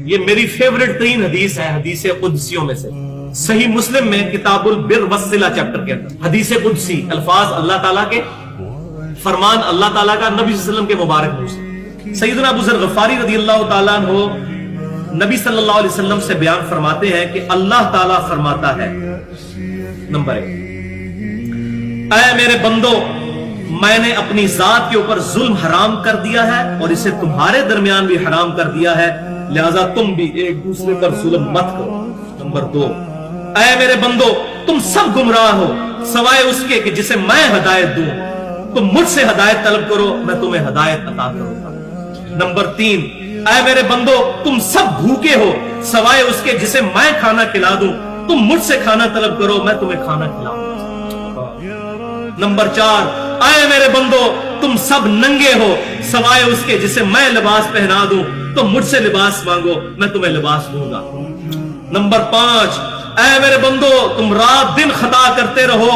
یہ میری فیوریٹ ترین حدیث ہے حدیث قدسیوں میں سے، صحیح مسلم میں کتاب البر والصلہ چیپٹر کے اندر حدیث قدسی، الفاظ اللہ تعالیٰ کے، فرمان اللہ تعالیٰ کا نبی صلی اللہ علیہ وسلم کے مبارک منہ سے۔ سیدنا ابو ذر غفاری رضی اللہ تعالیٰ عنہ نبی صلی اللہ علیہ وسلم سے بیان فرماتے ہیں کہ اللہ تعالیٰ فرماتا ہے، نمبر 1، اے میرے بندو، میں نے اپنی ذات کے اوپر ظلم حرام کر دیا ہے اور اسے تمہارے درمیان بھی حرام کر دیا ہے، لہذا تم بھی ایک دوسرے پر ظلم مت کرو۔ نمبر 2، اے میرے بندو، تم سب گمراہ ہو سوائے اس کے کہ جسے میں ہدایت دوں، تم مجھ سے ہدایت طلب کرو، میں تمہیں ہدایت عطا کروں گا۔ نمبر 3، اے میرے بندو، تم سب بھوکے ہو سوائے اس کے جسے میں کھانا کھلا دوں، تم مجھ سے کھانا طلب کرو، میں تمہیں کھانا کھلاؤں گا۔ نمبر 4، اے میرے بندو، تم سب ننگے ہو سوائے اس کے جسے میں لباس پہنا دوں، تم مجھ سے لباس مانگو، میں تمہیں لباس دوں گا۔ نمبر 5، اے میرے بندو، تم رات دن خطا کرتے رہو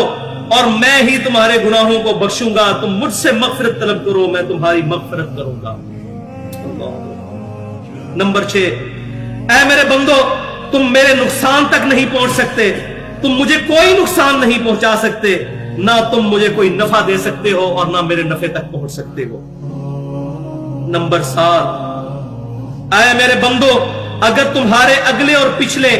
اور میں ہی تمہارے گناہوں کو بخشوں گا، تم مجھ سے مغفرت طلب کرو، میں تمہاری مغفرت کروں گا۔ نمبر 6، اے میرے بندو، تم میرے نقصان تک نہیں پہنچ سکتے، تم مجھے کوئی نقصان نہیں پہنچا سکتے، نہ تم مجھے کوئی نفع دے سکتے ہو اور نہ میرے نفع تک پہنچ سکتے ہو۔ نمبر 7، اے میرے بندو، اگر تمہارے اگلے اور پچھلے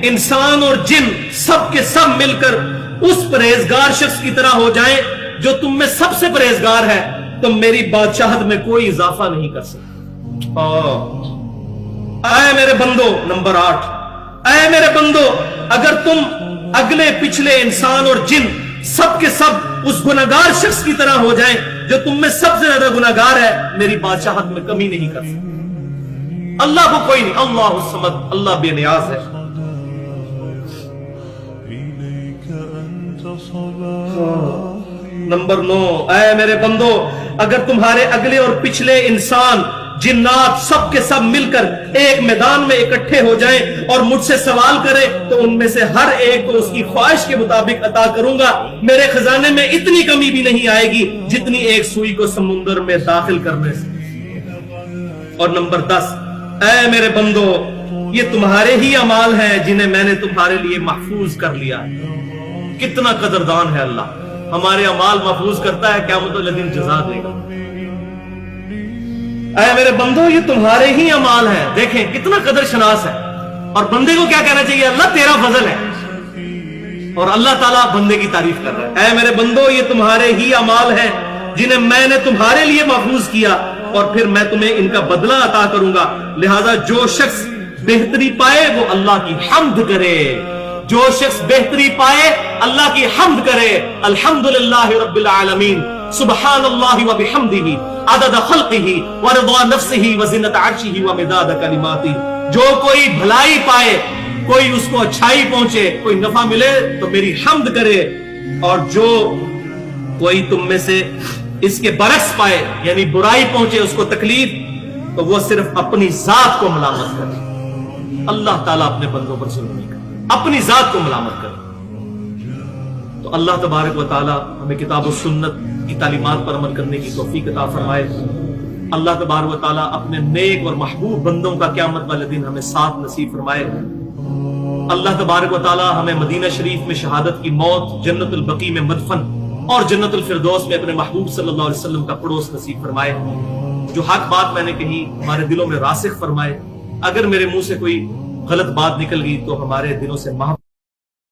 انسان اور جن سب کے سب مل کر اس پرہیزگار شخص کی طرح ہو جائیں جو تم میں سب سے پرہیزگار ہے، تم میری بادشاہت میں کوئی اضافہ نہیں کر سکتے۔ اے میرے بندو، نمبر 8، اے میرے بندو، اگر تم اگلے پچھلے انسان اور جن سب کے سب اس گناہگار شخص کی طرح ہو جائیں جو تم میں سب سے زیادہ گناہگار ہے، میری بادشاہت میں کمی نہیں کر سکتے۔ اللہ کو کوئی نہیں، اللہ الصمد، اللہ بے نیاز ہے۔ نمبر 9، اے میرے بندو، اگر تمہارے اگلے اور پچھلے انسان جنات سب کے سب مل کر ایک میدان میں اکٹھے ہو جائیں اور مجھ سے سوال کریں تو ان میں سے ہر ایک کو اس کی خواہش کے مطابق عطا کروں گا، میرے خزانے میں اتنی کمی بھی نہیں آئے گی جتنی ایک سوئی کو سمندر میں داخل کرنے سے۔ اور نمبر 10، اے میرے بندو، یہ تمہارے ہی اعمال ہیں جنہیں میں نے تمہارے لیے محفوظ کر لیا ہے۔ کتنا قدردان ہے اللہ، ہمارے اعمال محفوظ کرتا ہے، قیامت والے دن جزا دے گا۔ اے میرے بندو، یہ تمہارے ہی اعمال ہیں، دیکھیں کتنا قدر شناس ہے، اور بندے کو کیا کہنا چاہیے؟ اللہ تیرا فضل ہے، اور اللہ تعالیٰ بندے کی تعریف کر رہا ہے۔ اے میرے بندو، یہ تمہارے ہی اعمال ہیں جنہیں میں نے تمہارے لیے محفوظ کیا اور پھر میں تمہیں ان کا بدلہ عطا کروں گا، لہذا جو شخص بہتری پائے وہ اللہ کی حمد کرے، جو شخص بہتری پائے اللہ کی حمد کرے۔ الحمدللہ رب العالمین، سبحان اللہ و بحمدہ عدد خلقہ ورضا نفسہ وزنت عرشہ ومداد کلماتہ۔ جو کوئی بھلائی پائے، کوئی اس کو اچھائی پہنچے، کوئی نفع ملے تو میری حمد کرے، اور جو کوئی تم میں سے اس کے برعکس پائے یعنی برائی پہنچے، اس کو تکلیف، تو وہ صرف اپنی ذات کو ملامت کرے۔ اللہ تعالیٰ اپنے بندوں پر ظلم نہیں کرے، اپنی ذات کو ملامت کرے۔ تو اللہ تبارک و تعالیٰ ہمیں کتاب و سنت کی تعلیمات پر عمل کرنے کی توفیق عطا فرمائے۔ اللہ تبارک و تعالیٰ اپنے نیک اور محبوب بندوں کا قیامت والے دن ہمیں ساتھ نصیب فرمائے۔ اللہ تبارک و تعالیٰ ہمیں مدینہ شریف میں شہادت کی موت، جنت البقیع میں مدفن اور جنت الفردوس میں اپنے محبوب صلی اللہ علیہ وسلم کا پڑوس نصیب فرمائے۔ جو حق بات میں نے کہی ہمارے دلوں میں راسخ فرمائے، اگر میرے منہ سے کوئی غلط بات نکل گئی تو ہمارے دلوں سے معاف